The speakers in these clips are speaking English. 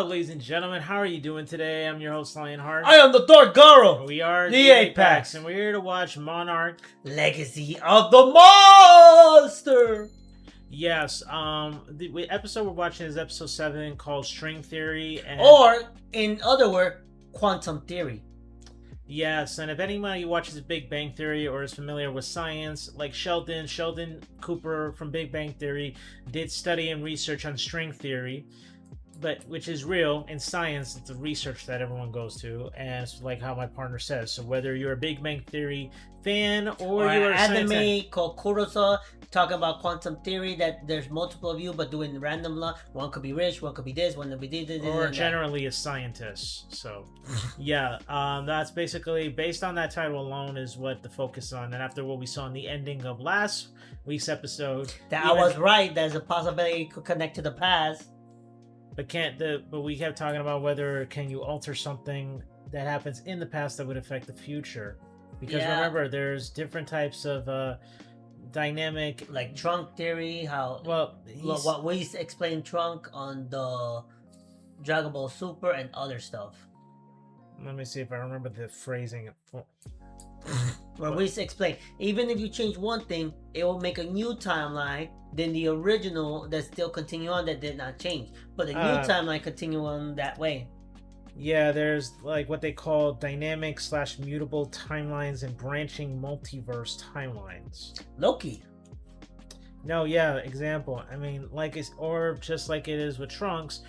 up, ladies and gentlemen? How are you doing today? I'm your host, Lionheart. I am the Dark Garo. We are the Apex, and we're here to watch Monarch. Legacy of the Monster. Yes, the episode we're watching is episode 7 called String Theory. Or, in other words, Quantum Theory. Yes, and if anybody watches Big Bang Theory or is familiar with science, like Sheldon Cooper from Big Bang Theory did study and research on string theory, but which is real in science. It's the research that everyone goes to, and it's like how my partner says. So whether you're a Big Bang Theory fan or you're an anime called Kurosa talking about quantum theory, that there's multiple of you but doing random luck. One could be rich, one could be this, one could be this, or generally a scientist. So yeah, that's basically based on that title alone is what the focus on. And after what we saw in the ending of last week's episode, that I was right, there's a possibility it could connect to the past. But we kept talking about whether can you alter something that happens in the past that would affect the future, because remember there's different types of dynamic, like trunk theory, how what we explained trunk on the Dragon Ball Super and other stuff. Let me see if I remember the phrasing. Where we explain, even if you change one thing, it will make a new timeline than the original that still continue on that did not change. But the new timeline continue on that way. Yeah, there's like what they call dynamic / mutable timelines and branching multiverse timelines. Loki. No, yeah, example. I mean, like it's or just like it is with Trunks.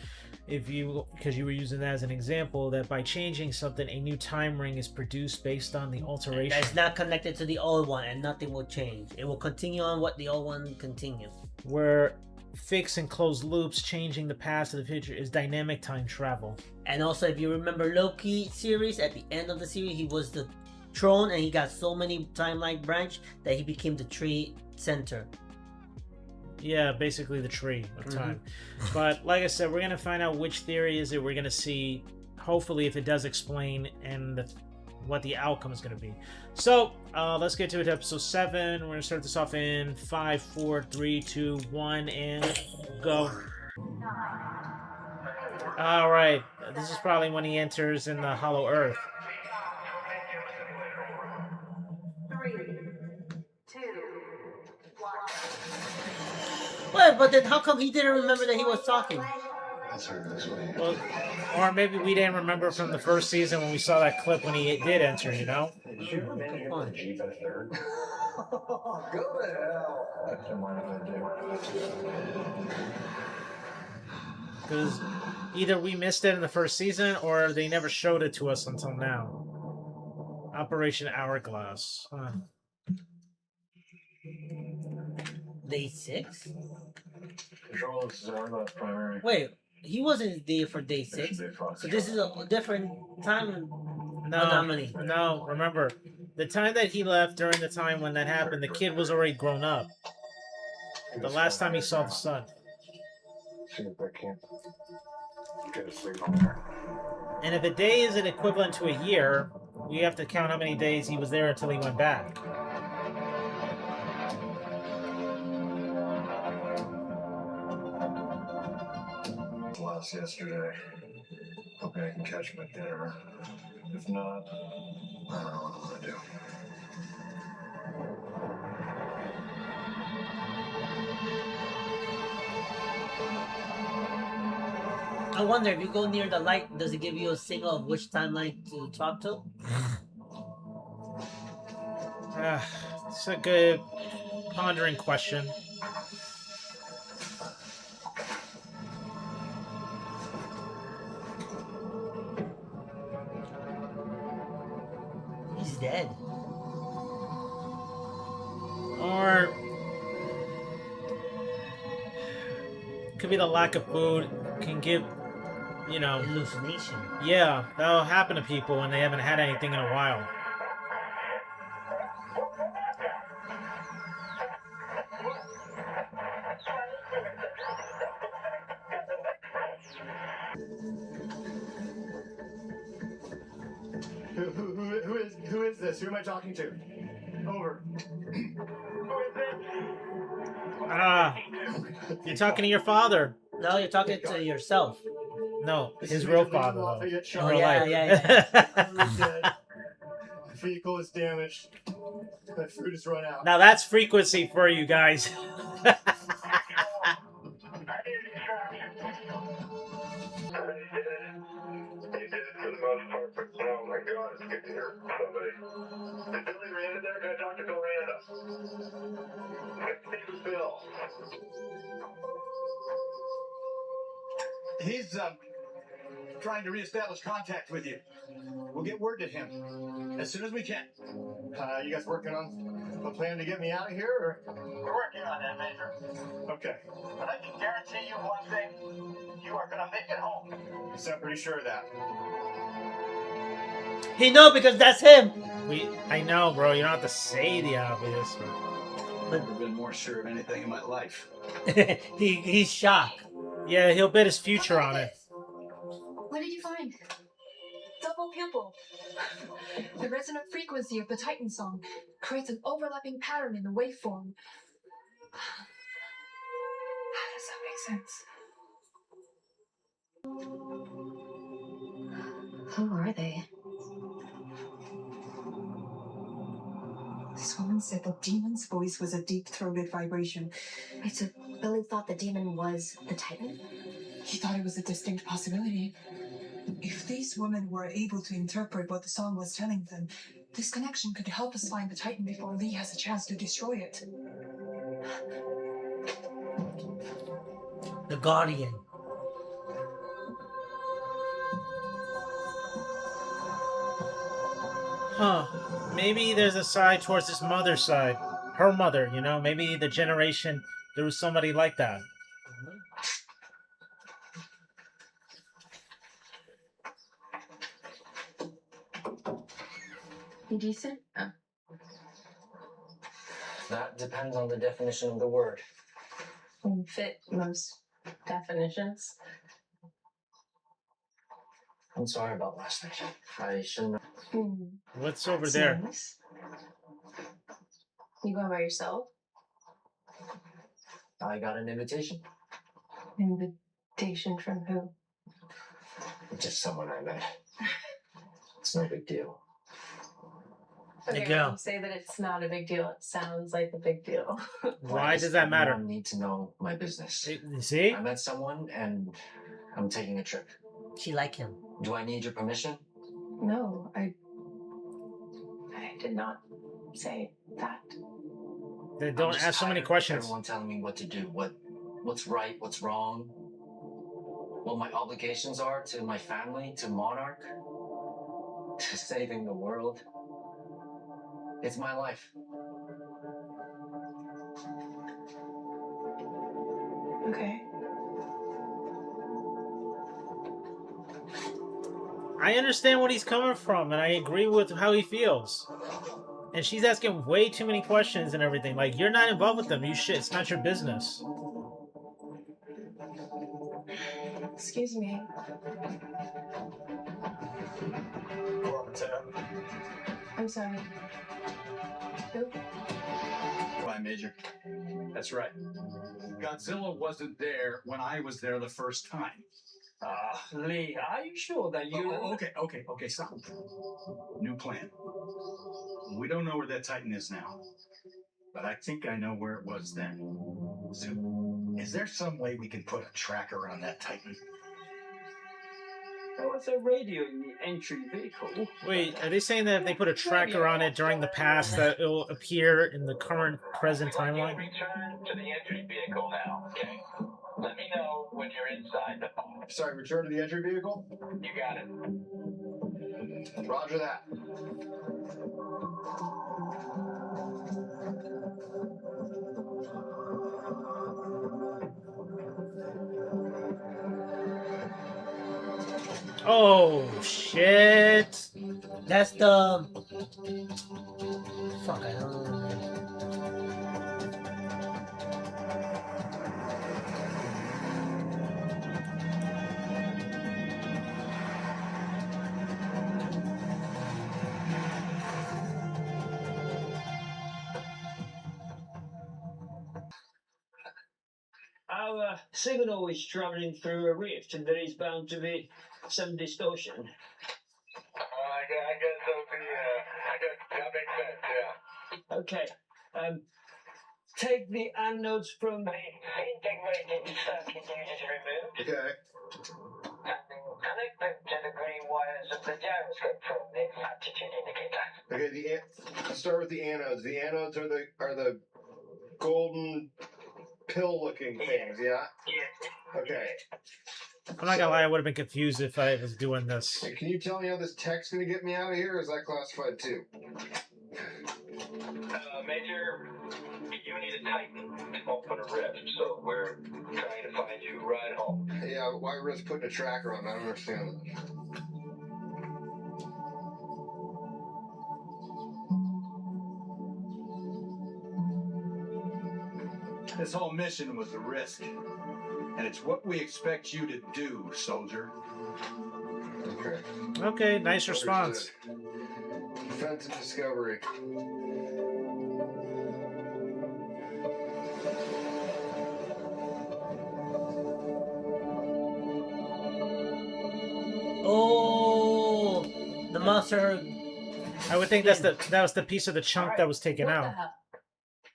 Because you were using that as an example, that by changing something, a new time ring is produced based on the alteration. That's not connected to the old one, and nothing will change. It will continue on what the old one continues. Where fixed and closed loops, changing the past to the future, is dynamic time travel. And also, if you remember Loki series, at the end of the series, he was the throne, and he got so many timeline branch that he became the tree center. Yeah, basically the tree of time. But like I said, we're going to find out which theory is it. We're going to see, hopefully, if it does explain and what the outcome is going to be. So, let's get to it. Episode 7. We're going to start this off in 5, 4, 3, 2, 1, and go. Alright, this is probably when he enters in the Hollow Earth. Well, but then how come he didn't remember that he was talking? Well, or maybe we didn't remember from the first season when we saw that clip when he did enter, you know? Because either we missed it in the first season or they never showed it to us until now. Operation Hourglass. Day 6? Control is Zarla's primary. Wait, he wasn't there for day 6. So this is a different time anomaly. No, remember, the time that he left during the time when that happened, the kid was already grown up. The last time he saw the sun. See if I can't get a signal there. And if a day is an equivalent to a year, we have to count how many days he was there until he went back. Yesterday. Hoping I can catch my dinner. If not, I don't know what I'm gonna do. I wonder if you go near the light, does it give you a signal of which timeline to talk to? It's a good pondering question. He's dead. Or could be the lack of food can give, you know, hallucination. Yeah, that'll happen to people when they haven't had anything in a while. Who is this? Who am I talking to? Over. You're talking to your father. No, you're talking to yourself. No, This his is real Major father, League though. Lafayette In Sharp. real yeah, life. yeah. Car's dead. The vehicle is damaged. My food is run out. Now that's frequency for you guys. He did it for the most part, but oh my god, it's good to hear from somebody. Is Billy Randa there? Can I talk to Bill Randa? Speak with Bill. He's trying to reestablish contact with you. We'll get word to him as soon as we can. You guys working on a plan to get me out of here, or? We're working on that, Major. Okay. But I can guarantee you one thing: you are gonna make it home. So I'm pretty sure of that. He know because that's him. I know, bro. You don't have to say the obvious. I've never been more sure of anything in my life. He's shocked. Yeah, he'll bet his future on it. What did you find? Double pupil. The resonant frequency of the Titan song creates an overlapping pattern in the waveform. How does that make sense? Who are they? This woman said the demon's voice was a deep-throated vibration. Wait, so Billy thought the demon was the Titan? He thought it was a distinct possibility. If these women were able to interpret what the song was telling them, this connection could help us find the Titan before Lee has a chance to destroy it. The Guardian. Huh. Maybe there's a side towards his mother's side. Her mother, you know? Maybe the generation, there was somebody like that. You decent? Oh. That depends on the definition of the word. Fit most definitions. I'm sorry about last night. I shouldn't have. What's over That's there? nice. You going by yourself? I got an invitation. Invitation from who? Just someone I met. It's no big deal. Okay, girl. when you say that it's not a big deal, it sounds like a big deal. Why does that matter? I need to know my business. You see? I met someone and I'm taking a trip. She like him. Do I need your permission? No, I did not say that. They I'm don't just ask so many tired of questions. Everyone telling me what to do, what's right, what's wrong, what my obligations are to my family, to Monarch, to saving the world. It's my life. Okay. I understand what he's coming from, and I agree with how he feels. And she's asking way too many questions and everything. Like, you're not involved with them. You shit. It's not your business. Excuse me. I'm sorry. Who? Why, Major? That's right. Godzilla wasn't there when I was there the first time. Lee, are you sure that Okay, stop. New plan. We don't know where that Titan is now, but I think I know where it was then. So, is there some way we can put a tracker on that Titan? There was a radio in the entry vehicle. Wait, are they saying that if they put a tracker on it during the past, that it will appear in the current, present timeline? Return to the entry vehicle now, okay? Let me know when you're inside the pod. Sorry, return to the entry vehicle? You got it. Roger that. Oh, shit. That's the... Fuck, I don't know. our signal is traveling through a rift, and there is bound to be some distortion. I guess that makes sense, yeah. Okay. Take the anodes from The integrated circuit you just removed. Okay. And connect them to the green wires of the gyroscope from the attitude indicator. Okay, let's start with the anodes. The anodes are the golden pill-looking things, yeah? Yeah. Okay. I'm not gonna lie, I would have been confused if I was doing this. Hey, can you tell me how this tech's gonna get me out of here, or is that classified too? Major, you need a Titan to open a rift, so we're trying to find you right home. Yeah, why risk putting a tracker on? I don't understand that. This whole mission was a risk. And it's what we expect you to do, soldier. Okay. Okay, nice response. Defense and discovery. Oh, the monster. I would think that was the piece of the chunk that was taken What the out. hell?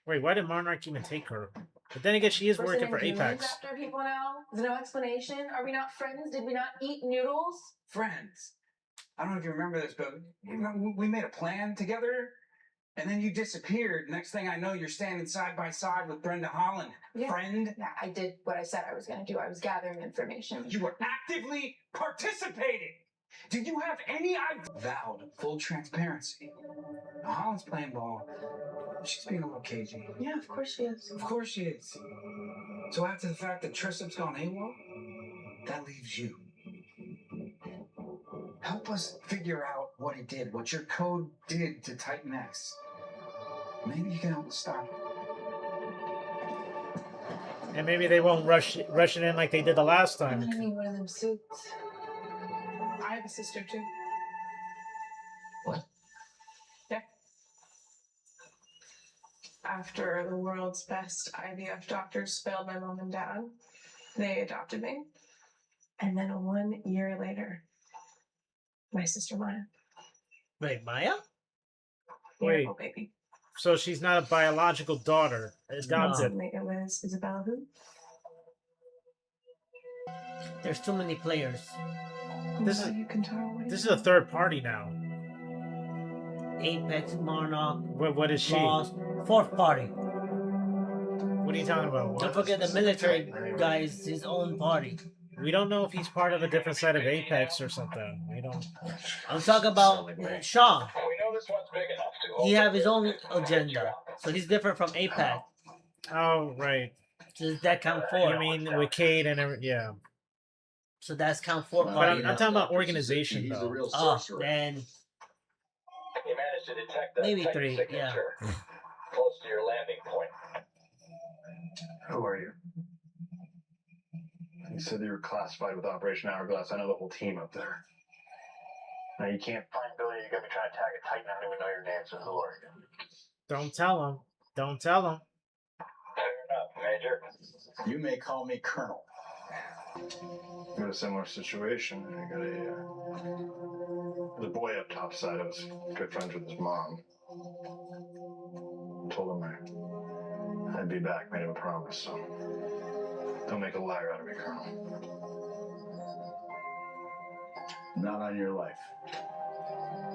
Wait, why did Monarch even take her? But then again, she is working for Humans Apex. after people now? There's no explanation? Are we not friends? Did we not eat noodles? Friends. I don't know if you remember this, but we made a plan together, and then you disappeared. Next thing I know, you're standing side by side with Brenda Holland. Yeah. Friend? Yeah, I did what I said I was going to do. I was gathering information. You were actively participating. Did you have any idea? Vowed full transparency. Now, Holland's playing ball. She's being a little cagey. Yeah, of course she is. Of course she is. So after the fact that Trissup's gone AWOL, that leaves you. Help us figure out what he did, what your code did to Titan X. Maybe you can help us stop it. And maybe they won't rush it in like they did the last I time. need one of them suits. I have a sister too. What? Yeah. After the world's best IVF doctors failed my mom and dad, they adopted me. And then 1 year later, my sister Maya. Wait, Maya? Wait. Miracle baby. So she's not a biological daughter. Adopted. It was Isabella who? There's too many players. This is You can tell what this is a third party now. Apex, Monarch, What is she? Lost, fourth party. What are you talking about? Don't forget the military guy is his own party. We don't know if he's part of a different side of Apex or something. We don't. I'm talking about Shaw. We know this one's big enough to He have his own agenda, so he's different from Apex. Oh right. So does that count four? I mean, with Cade and yeah. So that's count four But party. I'm now. talking about organization He's a though. real Oh, sorcerer. then You managed to detect that Maybe Titan three, signature close to your landing point. Who are you? You said you were classified with Operation Hourglass. I know the whole team up there. Now you can't find Billy. You gotta be trying to tag a Titan. I don't even know your name, so who are you? Don't tell him. Don't tell him. Fair enough, Major. You may call me Colonel. I'm in a similar situation. I got the boy up top side. I was good friends with his mom. Told him I'd be back. Made him a promise. So don't make a liar out of me, Colonel. Not on your life.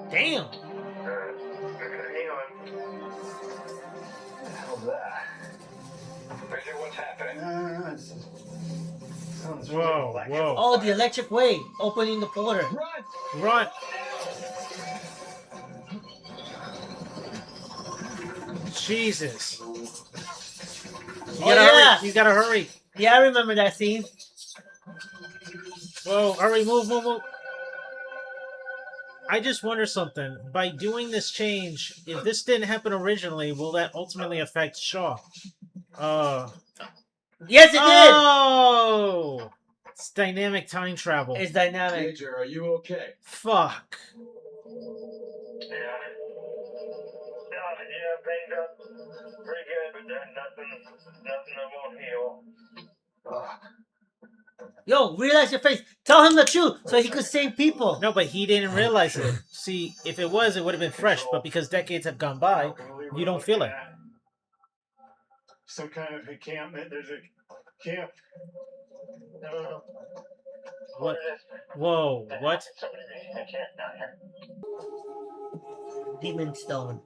damn. Hang on. What the hell's that? Major, what's happening? Sounds Whoa, like whoa. Oh, the electric wave opening the portal. Run! Jesus. You gotta hurry. You gotta hurry. Yeah, I remember that scene. Whoa, hurry, move. I just wonder something. By doing this change, if this didn't happen originally, will that ultimately affect Shaw? Yes, it did. Oh! It's dynamic time travel. It's dynamic. Major, are you okay? Fuck. Yeah, banged up. Pretty good, but nothing that won't heal. Yo, realize your face. Tell him the truth so he could save people. No, but he didn't realize it. See, if it was, it would have been fresh. But because decades have gone by, you don't feel it. Some kind of encampment. There's a camp. No. What? Whoa, what? Somebody made a camp down here. Demon Stone.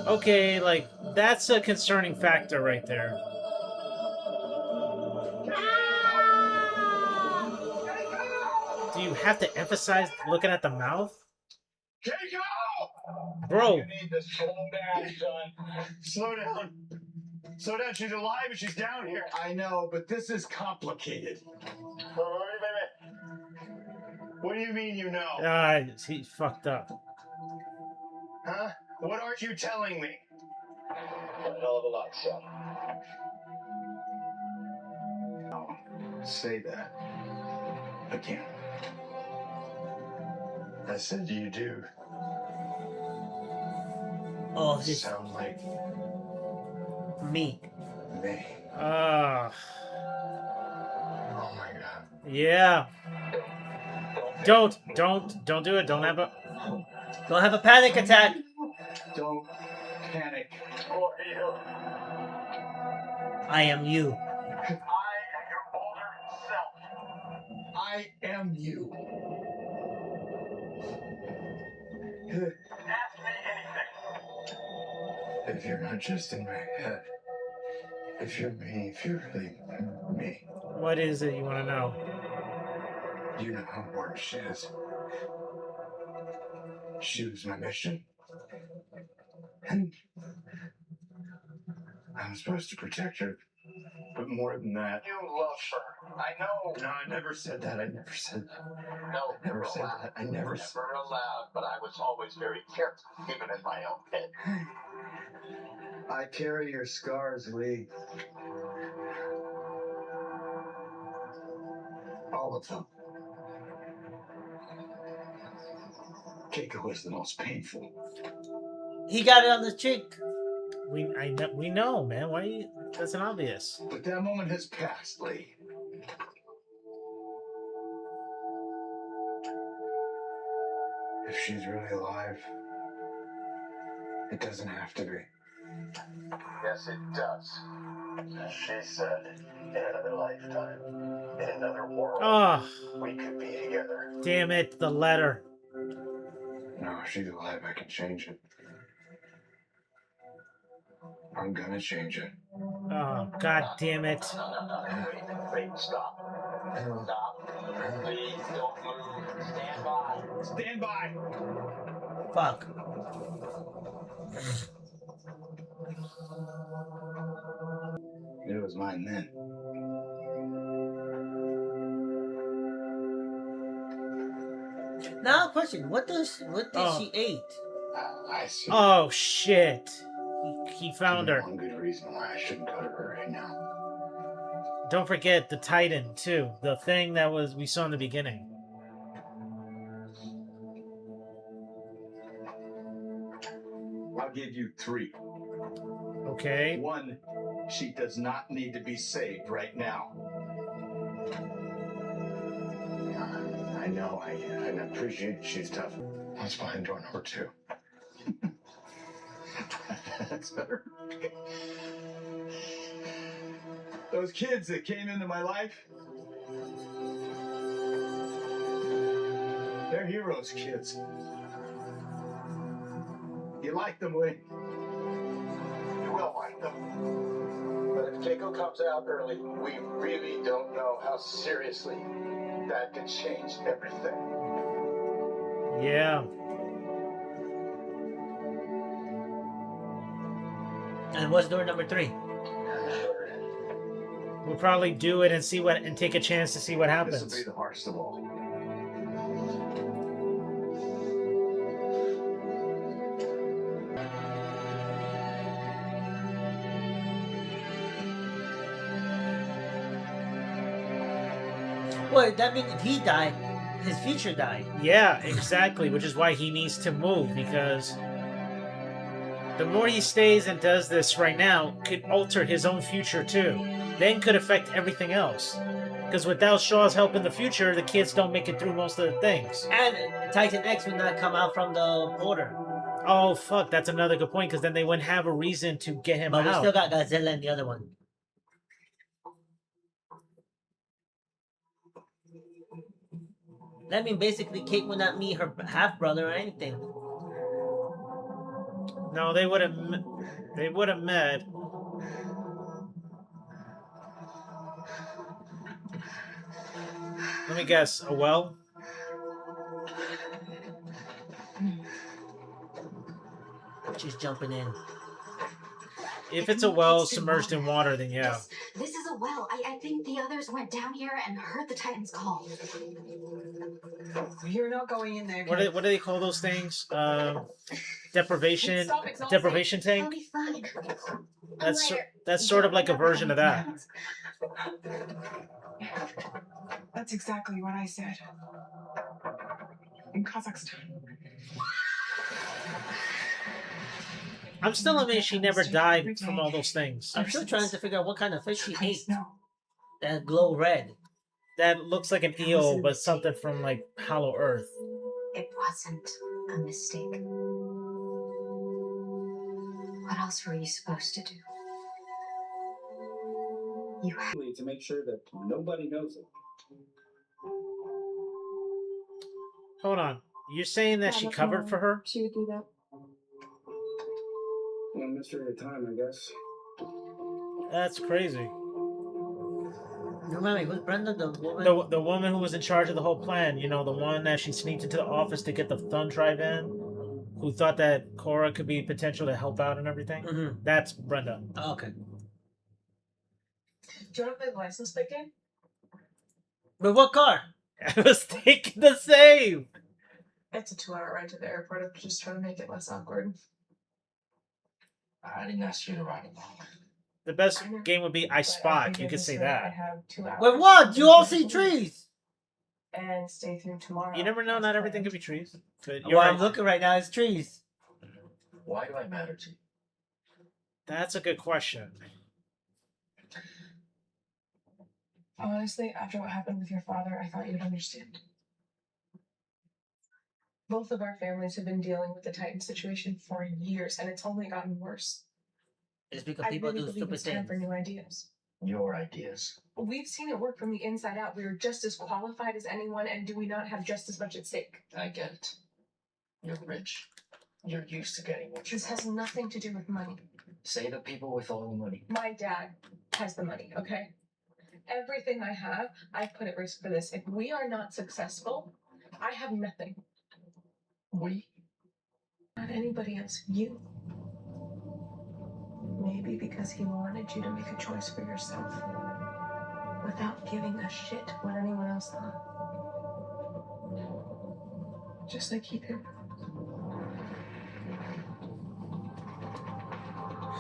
Okay, like, that's a concerning factor right there. Do you have to emphasize looking at the mouth? Keiko! Bro. You need to slow down, son. Slow down. Slow down. She's alive and she's down here. I know, but this is complicated. Wait. What do you mean you know? He's fucked up. Huh? What aren't you telling me? A hell of a lot, son. Say that again. I said you do. Oh, this Sound like me. me. Ah. Oh my god. Yeah. Don't do it. Don't have a panic attack. Don't panic. Who are you? I am you. I am your older self. I am you. Ask me anything. If you're not just in my head, if you're me, if you're really me. What is it you want to know? You know how important she is. She was my mission. And I'm supposed to protect her. But more than that. You love her. I know. No, I never said that. I never said that. No, I never said that. I never said Never allowed, but I was always very careful, even in my own head. I carry your scars, Lee. All of them. Keiko was the most painful. He got it on the cheek. We know, man. Why? That's an obvious. But that moment has passed, Lee. If she's really alive, it doesn't have to be. Yes, it does. She said, in another lifetime, in another world, Oh, we could be together. damn it! The letter. No, if she's alive, I can change it. I'm gonna change it. Oh, god damn it! Wait, stop. Stop. Please don't move. Stand by. Stand by. Fuck. It was mine then. Now, question: what did she eat? I see. Oh shit! He found her. One good reason why I shouldn't go to her right now. Don't forget the Titan too. The thing that we saw in the beginning. I'll give you 3. Okay. 1, she does not need to be saved right now. I know. I appreciate she's tough. Let's find door number 2. That's better. Those kids that came into my life, they're heroes, kids. You like them, Lee? You will like them. But if Keiko comes out early, we really don't know how seriously that could change everything. Yeah. And what's door number 3? We'll probably do it and see what, and take a chance to see what This happens. will be the hardest of all. Well, that means if he died, his future died. Yeah, exactly. Which is why he needs to move, because The more he stays and does this right now could alter his own future too. Then could affect everything else. Because without Shaw's help in the future, the kids don't make it through most of the things. And Titan X would not come out from the border. Oh, fuck, that's another good point, because then they wouldn't have a reason to get him But out. we still got Godzilla and the other one. That means basically Kate would not meet her half-brother or anything. No, they would have. They would have met. Let me guess. A well? She's jumping in. If it's a well submerged in water, then yeah. This is a well. I think the others went down here and heard the Titans call. You're not going in there. What do they call those things? Deprivation tank. I'll be fine. That's sort of like a version of that. That's exactly what I said. In Kazakhstan. I'm still amazed she never died from all those things. I'm still trying to figure out what kind of fish she ate. That glow red. That looks like an eel, but something from like Hollow Earth. It wasn't a mistake. What else were you supposed to do? You had To make sure that nobody knows it. Hold on. You're saying that she covered for her? She would do that. One mystery at a time, I guess. That's crazy. Remember, who's Brenda, the woman? The woman who was in charge of the whole plan, you know, the one that she sneaked into the office to get the thumb drive in, who thought that Cora could be potential to help out and everything. Mm-hmm. That's Brenda. Oh, okay. Do you want to play the license plate game? But what car? I was thinking the same. It's a 2-hour ride to the airport. I'm just trying to make it less awkward. I didn't ask you to ride along. The best game would be I Spot. You could say I that. have 2 hours. Wait, what? You all see trees. And stay through tomorrow. You never know. Not everything could be trees. But What I'm looking right now is trees. Why do I matter to you? That's a good question. Honestly, after what happened with your father, I thought you'd understand. Both of our families have been dealing with the Titan situation for years, and it's only gotten worse. It's because I people really do believe stupid it's time things. for new ideas. Your ideas. We've seen it work from the inside out. We are just as qualified as anyone, and do we not have just as much at stake? I get it. You're rich. You're used to getting what you This has nothing to do with money. Say the people with all the money. My dad has the money, okay? Everything I have, I've put at risk for this. If we are not successful, I have nothing. We? Not anybody else. You. Maybe because he wanted you to make a choice for yourself. Without giving a shit what anyone else thought. Just like he did.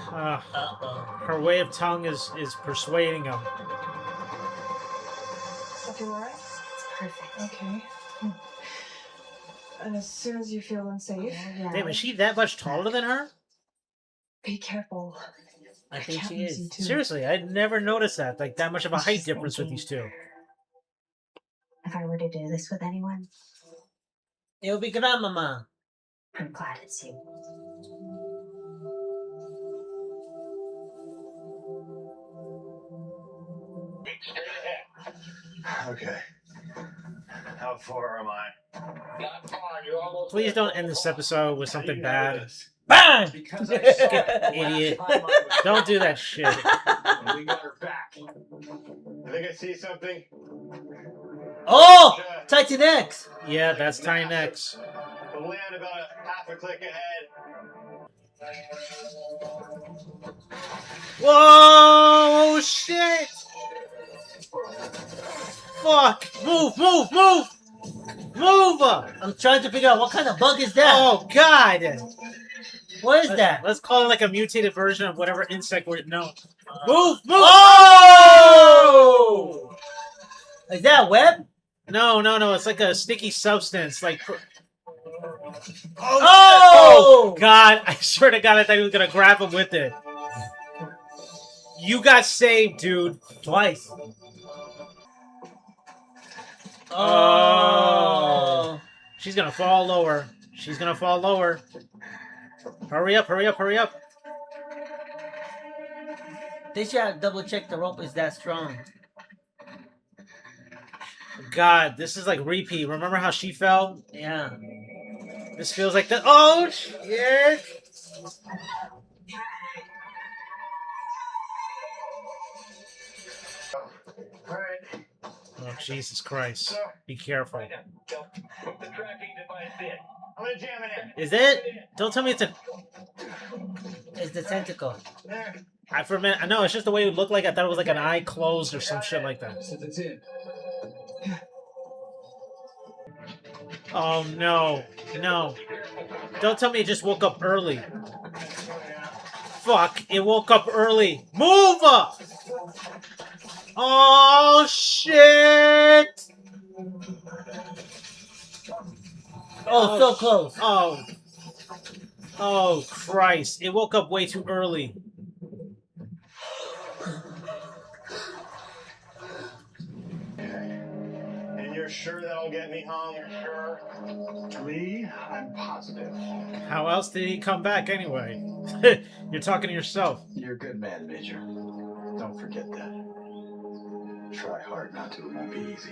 Her way of tongue is persuading him. Something alright? It's perfect. Okay. And as soon as you feel unsafe, Damn, is she that much taller than her? be careful. I think can't she lose you is. too. Seriously, I'd never noticed that much of a height difference with these two. If I were to do this with anyone, It'll be grandmama. I'm glad it's you. Okay. How far am I? Not far. You're almost. Please don't end this episode with How do something you know bad. this? Bang! Because I saw it the Idiot. last time I was Don't do that shit. and we got her back. I think I see something. Oh! Titan X! Yeah, that's Titan X. We'll land about half a click ahead. Whoa! Shit! Fuck! Move! Move! Move! Move! I'm trying to figure out what kind of bug is that? Oh God! What is that? Let's call it like a mutated version of whatever insect we're no. Move! Move! Oh! Is that a web? No, no, no. It's like a sticky substance. Like Oh God! I swear to God, I thought he was gonna grab him with it. You got saved, dude. Twice. Oh. She's gonna fall lower. She's gonna fall lower. Hurry up, hurry up, hurry up. They should have double checked the rope is that strong. God, this is like repeat. Remember how she fell? Yeah. This feels like the. Oh shit! Alright. Oh Jesus Christ! Be careful. Put the tracking device in. I'm gonna jam it in. Is it? Don't tell me it's a. It's the tentacle. There. For a minute, I know it's just the way it looked like. I thought it was like an eye closed or some shit like that. Since it's in. Oh no, no! Don't tell me it just woke up early. Fuck! It woke up early. Move up! Oh shit! Oh, so close. Oh. Oh Christ! It woke up way too early. And you're sure that'll get me home? You're sure? Lee, I'm positive. How else did he come back anyway? You're talking to yourself. You're a good man, Major. Don't forget that. Try hard not to. It won't be easy.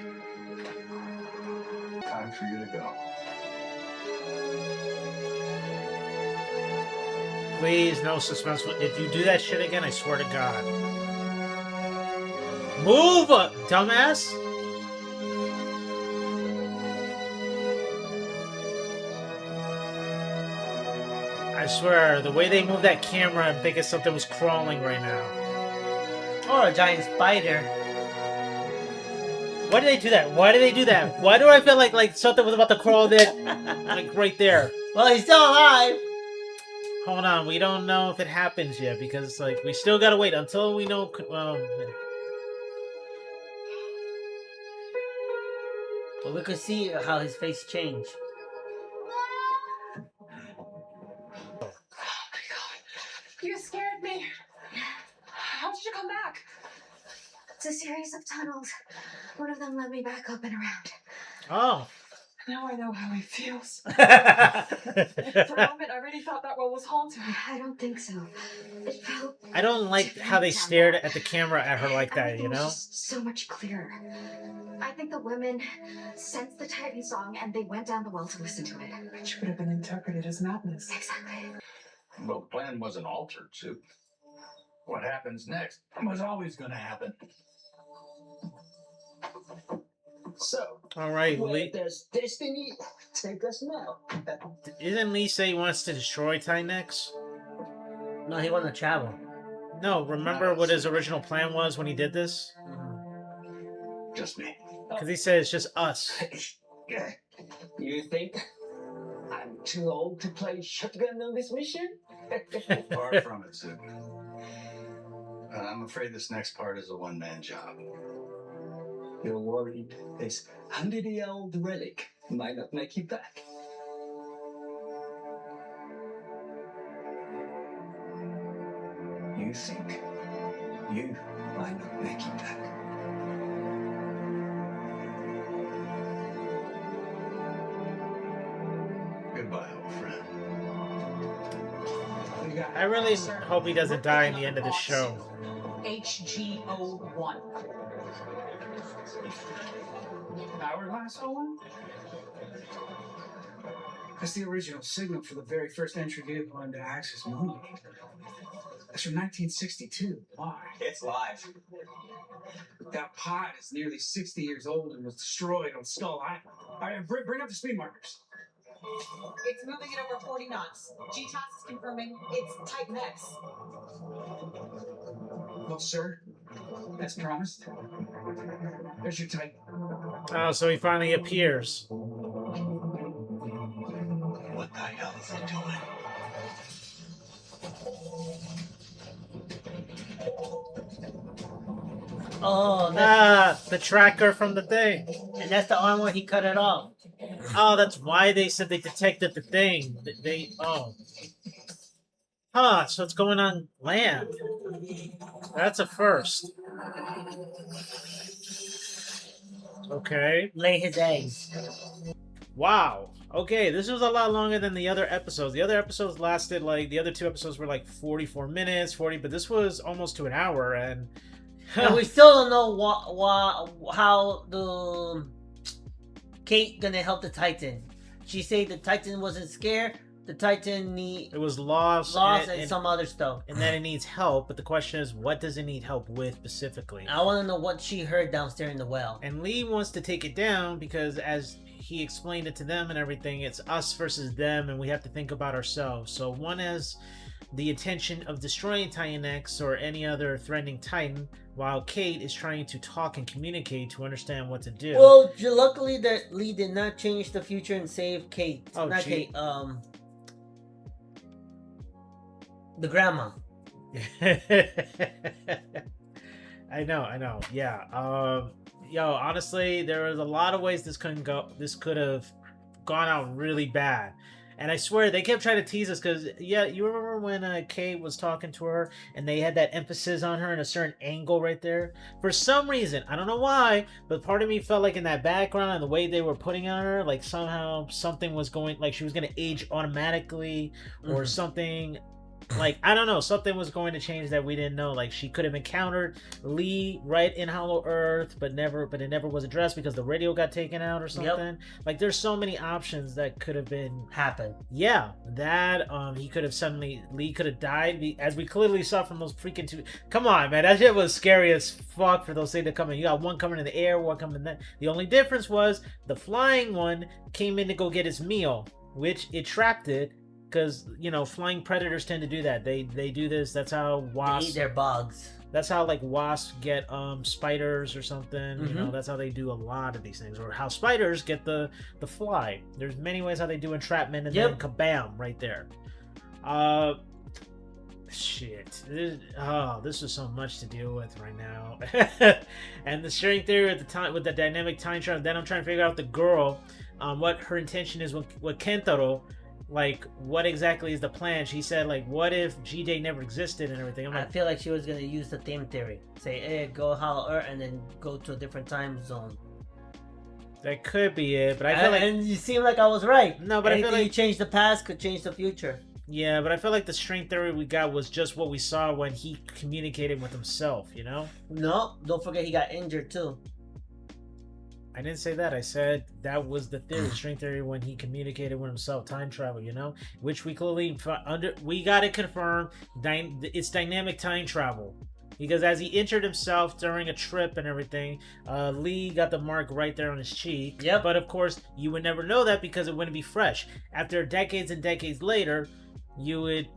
Time for you to go. Please, no suspense. If you do that shit again, I swear to God. Move up, dumbass! I swear, the way they move that camera, I'm thinking something was crawling right now. Or a giant spider. Why did they do that? Why did they do that? Why do I feel like something was about to crawl there, like right there? Well, he's still alive. Hold on, we don't know if it happens yet because like we still gotta wait until we know. Well, but we could see how his face changed. You scared me. How did you come back? It's a series of tunnels. One of them led me back up and around. oh. Now I know how he feels. For a moment, I really thought that well was haunted. I don't think so. It felt. I don't like how they stared at the camera at her like that, you Everything was know? just so much clearer. I think the women sensed the Titan song and they went down the well to listen to it. Which would have been interpreted as madness. Exactly. Well, the plan wasn't altered, Sue. What happens next was always going to happen. So, All right, where Lee. does destiny take us now? Didn't Lee say he wants to destroy Tynex? No, he wanted to travel. No, remember what his original plan was when he did this? Just me. Because he said it's just us. You think I'm too old to play shotgun on this mission? Far from it, Sue. I'm afraid this next part is a one-man job. You're worried this 100-year-old relic might not make it back. You think you might not make it back. Goodbye, old friend. I really hope he doesn't die in the end of the show. HGO1. Hourglass Owen? That's the original signal for the very first entry vehicle into Axis Mundi. That's from 1962. Why? It's live. That pod is nearly 60 years old and was destroyed on Skull Island. All right, bring up the speed markers. It's moving at over 40 knots. GTOS is confirming it's Titan X. Well, sir, as promised, there's your Titan. Oh, so he finally appears. What the hell is he doing? Oh, that's, The tracker from the thing. and that's the arm where he cut it off. Oh, that's why they said they detected the thing. Huh, so it's going on land. That's a first. Okay. Lay his eggs. Wow. Okay, this was a lot longer than the other episodes. The other episodes lasted like the other two episodes were like 44 minutes, 40, but this was almost to an hour, and and we still don't know how the Kate gonna help the Titan. She said the Titan wasn't scared. The Titan it was lost and some other stuff, and then it needs help. But the question is, what does it need help with specifically? I want to know what she heard downstairs in the well. And Lee wants to take it down because, as he explained it to them and everything, it's us versus them, and we have to think about ourselves. So one has the intention of destroying Titan X or any other threatening Titan, while Kate is trying to talk and communicate to understand what to do. Well, luckily that Lee did not change the future and save Kate. Oh, not Kate. The grandma. I know. Yeah. Yo, honestly, there was a lot of ways this couldn't go. This could have gone out really bad. And I swear, they kept trying to tease us because, yeah, you remember when Kate was talking to her and they had that emphasis on her in a certain angle right there? For some reason, I don't know why, but part of me felt like in that background and the way they were putting on her, like somehow something was going, like she was going to age automatically or something. Like, I don't know, something was going to change that we didn't know. Like, she could have encountered Lee right in Hollow Earth, but it never was addressed because the radio got taken out or something. Yep. Like, there's so many options that could have been happened. Yeah, that he could have Lee could have died, as we clearly saw from those freaking two. Come on, man, that shit was scary as fuck for those things to come in. You got one coming in the air, one coming in there. The only difference was the flying one came in to go get his meal, which it trapped it. Because, you know, flying predators tend to do that. They do this. That's how wasps... They eat their bugs. That's how, like, wasps get spiders or something. You know, that's how they do a lot of these things. Or how spiders get the fly. There's many ways how they do entrapment, and then kabam, right there. Shit. This is so much to deal with right now. And the string theory at the time, with the dynamic time travel, then I'm trying to figure out the girl, what her intention is with Kentaro. Like, what exactly is the plan? She said, like, what if G-Day never existed and everything? I feel like she was going to use the theme theory. Say, hey, go Hollow Earth and then go to a different time zone. That could be it, but I feel like... And you seem like I was right. No, but anything I feel like... you change the past could change the future. Yeah, but I feel like the string theory we got was just what we saw when he communicated with himself, you know? No, don't forget he got injured, too. I didn't say that. I said that was the theory, string theory, when he communicated with himself, time travel, you know, which we clearly we got it confirmed. It's dynamic time travel because as he injured himself during a trip and everything, Lee got the mark right there on his cheek. Yep. But of course, you would never know that because it wouldn't be fresh. After decades and decades later, it would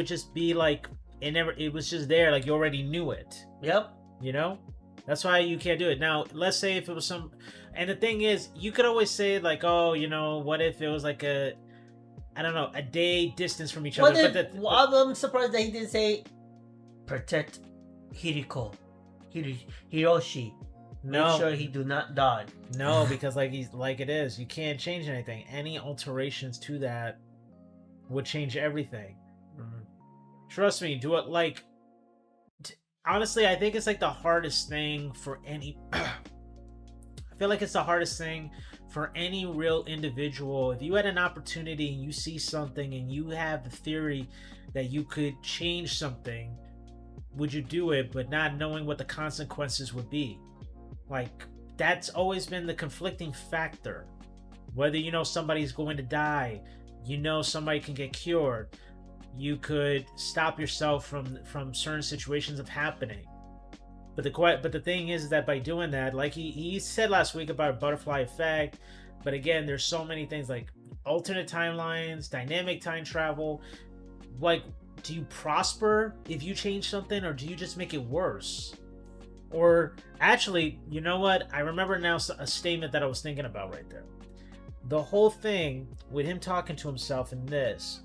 just be like it was just there, like you already knew it. Yep. You know. That's why you can't do it. Now, let's say if it was some... And the thing is, you could always say, like, oh, you know, what if it was like a day distance from each other? I'm surprised that he didn't say, protect Hiroshi. No. Make sure he do not die. No, because it is. You can't change anything. Any alterations to that would change everything. Trust me, do it like... Honestly, I think it's like the hardest thing for any... I feel like it's the hardest thing for any real individual. If you had an opportunity and you see something and you have the theory that you could change something, would you do it, but not knowing what the consequences would be? Like, that's always been the conflicting factor. Whether you know somebody's going to die, you know somebody can get cured, you could stop yourself from certain situations of happening. But the thing is that by doing that, like he said last week about butterfly effect, but again, there's so many things like alternate timelines, dynamic time travel. Like, do you prosper if you change something, or do you just make it worse? Or actually, you know what? I remember now a statement that I was thinking about right there. The whole thing with him talking to himself in this,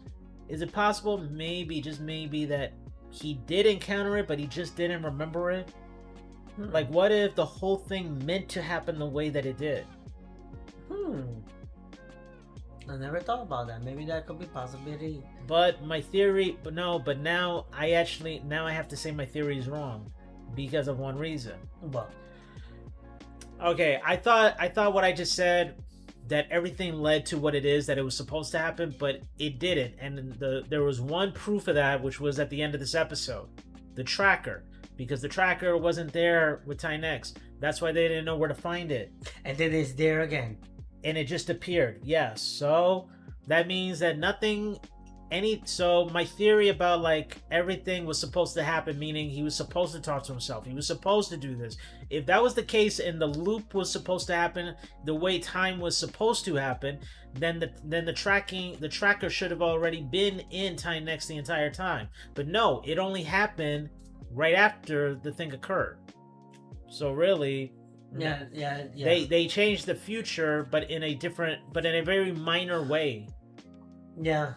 is it possible, maybe, just maybe, that he did encounter it, but he just didn't remember it? Like, what if the whole thing meant to happen the way that it did? I never thought about that. Maybe that could be possibility. But my theory, but now I have to say my theory is wrong because of one reason. Well, okay, I thought what I just said, that everything led to what it is that it was supposed to happen, but it didn't. And there was one proof of that, which was at the end of this episode, the tracker, because the tracker wasn't there with Tynex. That's why they didn't know where to find it. And then it's there again. And it just appeared. Yes. So that means that so my theory about like everything was supposed to happen, meaning he was supposed to talk to himself. He was supposed to do this. If that was the case and the loop was supposed to happen the way time was supposed to happen, then the tracker should have already been in Tynex the entire time. But no, it only happened right after the thing occurred. So really, yeah. They changed the future, but in a very minor way. Yeah.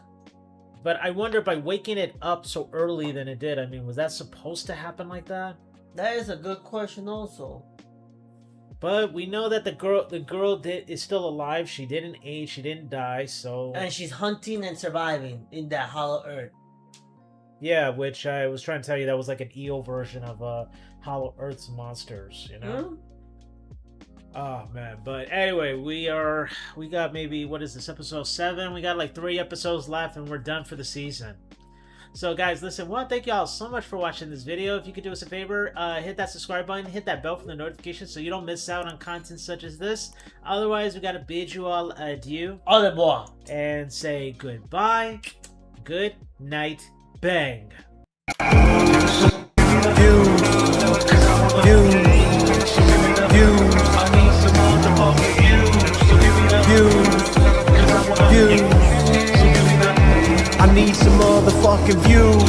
But I wonder, by waking it up so early than it did, I mean, was that supposed to happen like that? That is a good question also. But we know that the girl is still alive. She didn't age, she didn't die, so... And she's hunting and surviving in that Hollow Earth. Yeah, which I was trying to tell you, that was like an EO version of Hollow Earth's monsters, you know? Hmm? Oh man, but anyway, we got maybe, what is this, episode 7? We got like 3 episodes left and we're done for the season. So guys, listen, I want to thank y'all so much for watching this video. If you could do us a favor, hit that subscribe button, hit that bell for the notifications so you don't miss out on content such as this. Otherwise, we got to bid you all adieu. Au revoir. And say goodbye, good night, bang. I need some motherfucking views.